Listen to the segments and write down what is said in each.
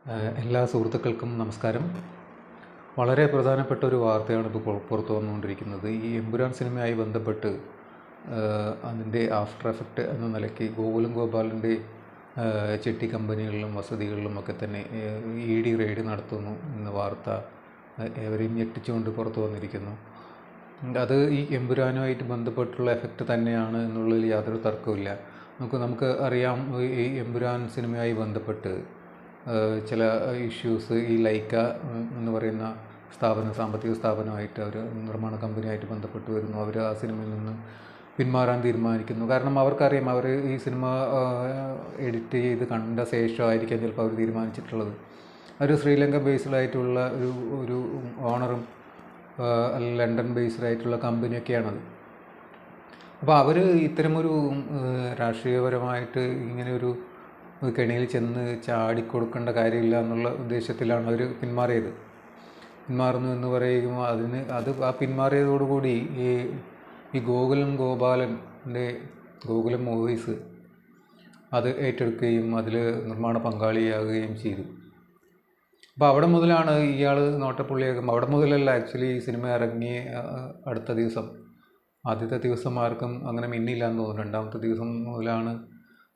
എല്ലാ സുഹൃത്തുക്കൾക്കും നമസ്കാരം. വളരെ പ്രധാനപ്പെട്ട ഒരു വാർത്തയാണ് ഇപ്പോൾ പുറത്തു വന്നുകൊണ്ടിരിക്കുന്നത്. ഈ എമ്പുരാൻ സിനിമയായി ബന്ധപ്പെട്ട് അതിൻ്റെ ആഫ്റ്റർ എഫക്റ്റ് എന്ന നിലയ്ക്ക് ഗോകുലം ഗോപാലിൻ്റെ ചിട്ടി കമ്പനികളിലും വസതികളിലും ഒക്കെ തന്നെ ED റെയ്ഡ് നടത്തുന്നു എന്ന വാർത്ത ഏവരെയും ഞെട്ടിച്ചുകൊണ്ട് പുറത്തു വന്നിരിക്കുന്നു. അത് ഈ എമ്പുരാനുമായിട്ട് ബന്ധപ്പെട്ടുള്ള എഫക്റ്റ് തന്നെയാണ് എന്നുള്ളതിൽ യാതൊരു തർക്കവുമില്ല. നമുക്ക് അറിയാം, ഈ എമ്പുരാൻ സിനിമയായി ബന്ധപ്പെട്ട് ചില ഇഷ്യൂസ് ഈ ലൈക്ക എന്ന് പറയുന്ന സാമ്പത്തിക സ്ഥാപനമായിട്ട് അവർ നിർമ്മാണ കമ്പനിയായിട്ട് ബന്ധപ്പെട്ട് വരുന്നു. അവർ ആ സിനിമയിൽ നിന്ന് പിന്മാറാൻ തീരുമാനിക്കുന്നു. കാരണം അവർക്കറിയാം, അവർ ഈ സിനിമ എഡിറ്റ് ചെയ്ത് കണ്ട ശേഷമായിരിക്കാം ചിലപ്പോൾ അവർ തീരുമാനിച്ചിട്ടുള്ളത്. ഒരു ശ്രീലങ്ക ബേസ്ഡ് ആയിട്ടുള്ള ഒരു ഓണറും ലണ്ടൻ ബേസ്ഡ് ആയിട്ടുള്ള കമ്പനിയൊക്കെയാണത്. അപ്പോൾ അവർ ഇത്തരമൊരു രാഷ്ട്രീയപരമായിട്ട് ഇങ്ങനെയൊരു കെണിയിൽ ചെന്ന് ചാടിക്കൊടുക്കേണ്ട കാര്യമില്ല എന്നുള്ള ഉദ്ദേശത്തിലാണ് അവർ പിന്മാറുന്നു എന്ന് പറയുമ്പോൾ ആ പിന്മാറിയതോടുകൂടി ഈ ഗോകുലം ഗോപാലൻ്റെ ഗോകുലം മൂവീസ് അത് ഏറ്റെടുക്കുകയും അതിൽ നിർമ്മാണ പങ്കാളിയാകുകയും ചെയ്തു. അപ്പോൾ അവിടെ മുതലാണ് ഇയാൾ നോട്ടപ്പുള്ളിയാകും. അവിടെ മുതലല്ല, ആക്ച്വലി ഈ സിനിമ ഇറങ്ങി അടുത്ത ദിവസം, ആദ്യത്തെ ദിവസം ആർക്കും അങ്ങനെ മിന്നില്ല എന്ന് തോന്നുന്നു. രണ്ടാമത്തെ ദിവസം മുതലാണ്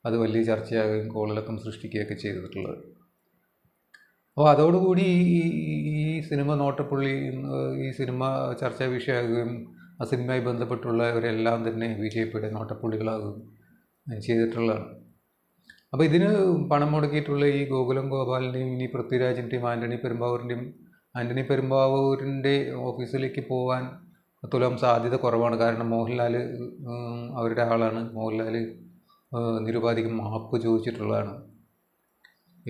അത് വലിയ ചർച്ചയാകുകയും കോളിളക്കം സൃഷ്ടിക്കുകയൊക്കെ ചെയ്തിട്ടുള്ളത്. അപ്പോൾ അതോടുകൂടി ഈ സിനിമ നോട്ടപ്പുള്ളി, ഈ സിനിമ ചർച്ചാ വിഷയമാകുകയും ആ സിനിമയുമായി ബന്ധപ്പെട്ടുള്ളവരെല്ലാം തന്നെ BJPയുടെ നോട്ടപ്പുള്ളികളാകുകയും ചെയ്തിട്ടുള്ളതാണ്. അപ്പോൾ ഇതിന് പണം മുടക്കിയിട്ടുള്ള ഈ ഗോകുലം ഗോപാലിൻ്റെയും ഇനി പൃഥ്വിരാജിൻ്റെയും ആൻ്റണി പെരുമ്പാവൂരിൻ്റെ ഓഫീസിലേക്ക് പോകാൻ തുലം സാധ്യത കുറവാണ്. കാരണം മോഹൻലാൽ അവരുടെ ആളാണ്. മോഹൻലാൽ നിരുപാധികം മാപ്പ് ചോദിച്ചിട്ടുള്ളതാണ്.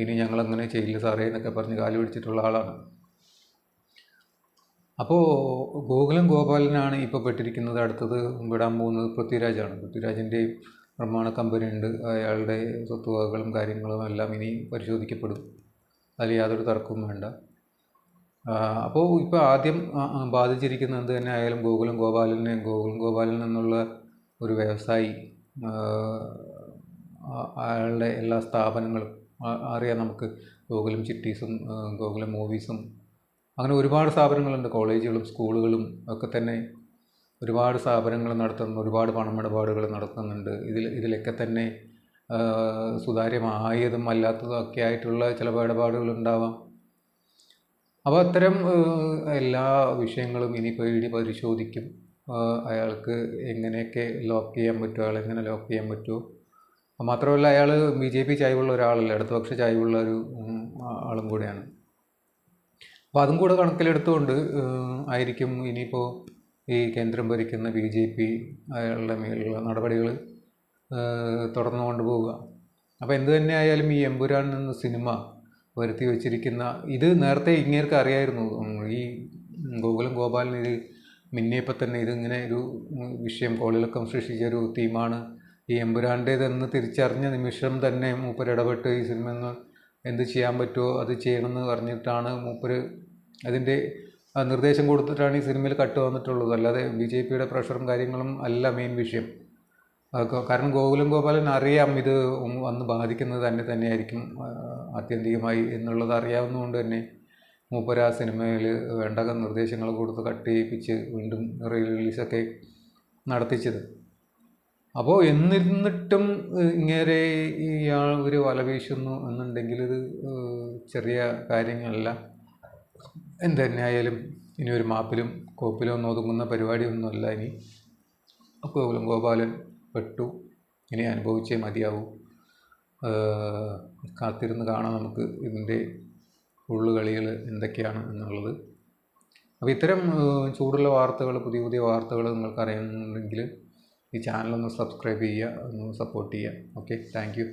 ഇനി ഞങ്ങളങ്ങനെ ചെയ്യില്ല സാറേ എന്നൊക്കെ പറഞ്ഞ് കാല് പിടിച്ചിട്ടുള്ള ആളാണ്. അപ്പോൾ ഗോകുലം ഗോപാലനാണ് ഇപ്പോൾ പെട്ടിരിക്കുന്നത്. അടുത്തത് വിടാൻ പോകുന്നത് പൃഥ്വിരാജാണ്. പൃഥ്വിരാജിൻ്റെ നിർമ്മാണ കമ്പനി ഉണ്ട്. അയാളുടെ സ്വത്തുവകകളും കാര്യങ്ങളും എല്ലാം ഇനി പരിശോധിക്കപ്പെടും. അതിൽ യാതൊരു തർക്കവും വേണ്ട. അപ്പോൾ ഇപ്പോൾ ആദ്യം ബാധിച്ചിരിക്കുന്നത് എന്ത് തന്നെ ആയാലും ഗോകുലം ഗോപാലൻ എന്നുള്ള ഒരു വ്യവസായി, അയാളുടെ എല്ലാ സ്ഥാപനങ്ങളും അറിയാം നമുക്ക്. ഗോകുലം ചിട്ടീസും ഗോകുലം മൂവീസും അങ്ങനെ ഒരുപാട് സ്ഥാപനങ്ങളുണ്ട്. കോളേജുകളും സ്കൂളുകളും ഒക്കെ തന്നെ ഒരുപാട് സ്ഥാപനങ്ങൾ നടത്തുന്നു, ഒരുപാട് പണമിടപാടുകൾ നടത്തുന്നുണ്ട്. ഇതിലൊക്കെ തന്നെ സുതാര്യമായതും അല്ലാത്തതും ഒക്കെ ആയിട്ടുള്ള ചില ഇടപാടുകൾ ഉണ്ടാവാം. അപ്പോൾ അത്തരം എല്ലാ വിഷയങ്ങളും ഇനിയിപ്പോൾ ED പരിശോധിക്കും. അയാൾക്ക് എങ്ങനെയൊക്കെ ലോക്ക് ചെയ്യാൻ പറ്റുമോ, അയാളെങ്ങനെ ലോക്ക് ചെയ്യാൻ പറ്റുമോ. മാത്രമല്ല, അയാൾ BJP ചായ്വുള്ള ഒരാളല്ല, ഇടതുപക്ഷ ചായ്വുള്ള ഒരു ആളും കൂടെയാണ്. അപ്പോൾ അതും കൂടെ കണക്കിലെടുത്തുകൊണ്ട് ആയിരിക്കും ഇനിയിപ്പോൾ ഈ കേന്ദ്രം ഭരിക്കുന്ന BJP അയാളുടെ മേലുള്ള നടപടികൾ തുടർന്നു കൊണ്ടുപോവുക. അപ്പോൾ എന്തു തന്നെ ആയാലും ഈ എമ്പുരാൻ എന്ന സിനിമ വരുത്തി വച്ചിരിക്കുന്ന ഇത് നേരത്തെ ഇങ്ങേർക്ക് അറിയായിരുന്നു. ഈ ഗോകുലം ഗോപാലിന് ഇത് മിന്നിയപ്പോൾ തന്നെ ഇതിങ്ങനെ ഒരു വിഷയം, കോളിളക്കം സൃഷ്ടിച്ചൊരു തീമാണ് ഈ എമ്പുരാൻ്റേതെന്ന് തിരിച്ചറിഞ്ഞ നിമിഷം തന്നെ മൂപ്പർ ഇടപെട്ട് ഈ സിനിമ എന്ത് ചെയ്യാൻ പറ്റുമോ അത് ചെയ്യണമെന്ന് പറഞ്ഞിട്ടാണ് മൂപ്പര് അതിൻ്റെ നിർദ്ദേശം കൊടുത്തിട്ടാണ് ഈ സിനിമയിൽ കട്ട് വന്നിട്ടുള്ളത്. അല്ലാതെ BJPയുടെ പ്രഷറും കാര്യങ്ങളും അല്ല മെയിൻ വിഷയം. കാരണം ഗോകുലം ഗോപാലൻ അറിയാം ഇത് വന്ന് ബാധിക്കുന്നത് തന്നെയായിരിക്കും ആത്യന്തികമായി എന്നുള്ളത് അറിയാവുന്നതുകൊണ്ട് തന്നെ മൂപ്പര് ആ സിനിമയിൽ വേണ്ട നിർദ്ദേശങ്ങൾ കൊടുത്ത് കട്ട് ചെയ്യിപ്പിച്ച് വീണ്ടും റിലീസൊക്കെ നടത്തിച്ചത്. അപ്പോൾ എന്നിരുന്നിട്ടും ഇങ്ങനെ ഇവർ വല വീശുന്നു എന്നുണ്ടെങ്കിൽ ഇത് ചെറിയ കാര്യങ്ങളല്ല. എന്ത് തന്നെയായാലും ഇനി ഒരു മാപ്പിലും കോപ്പിലും ഒന്നും ഒതുങ്ങുന്ന പരിപാടിയൊന്നുമല്ല. ഇനി ഗോകുലം ഗോപാലൻ പെട്ടു, ഇനി അനുഭവിച്ചേ മതിയാവൂ. കാത്തിരുന്ന് കാണാം നമുക്ക് ഇതിൻ്റെ ഉള്ളുകളികൾ എന്തൊക്കെയാണ് എന്നുള്ളത്. അപ്പോൾ ഇത്തരം ചൂടുള്ള വാർത്തകൾ, പുതിയ വാർത്തകൾ നിങ്ങൾക്ക് അറിയുന്നുണ്ടെങ്കിൽ ഈ ചാനലൊന്ന് സബ്സ്ക്രൈബ് ചെയ്യുക, ഒന്ന് സപ്പോർട്ട് ചെയ്യുക. Okay, thank you.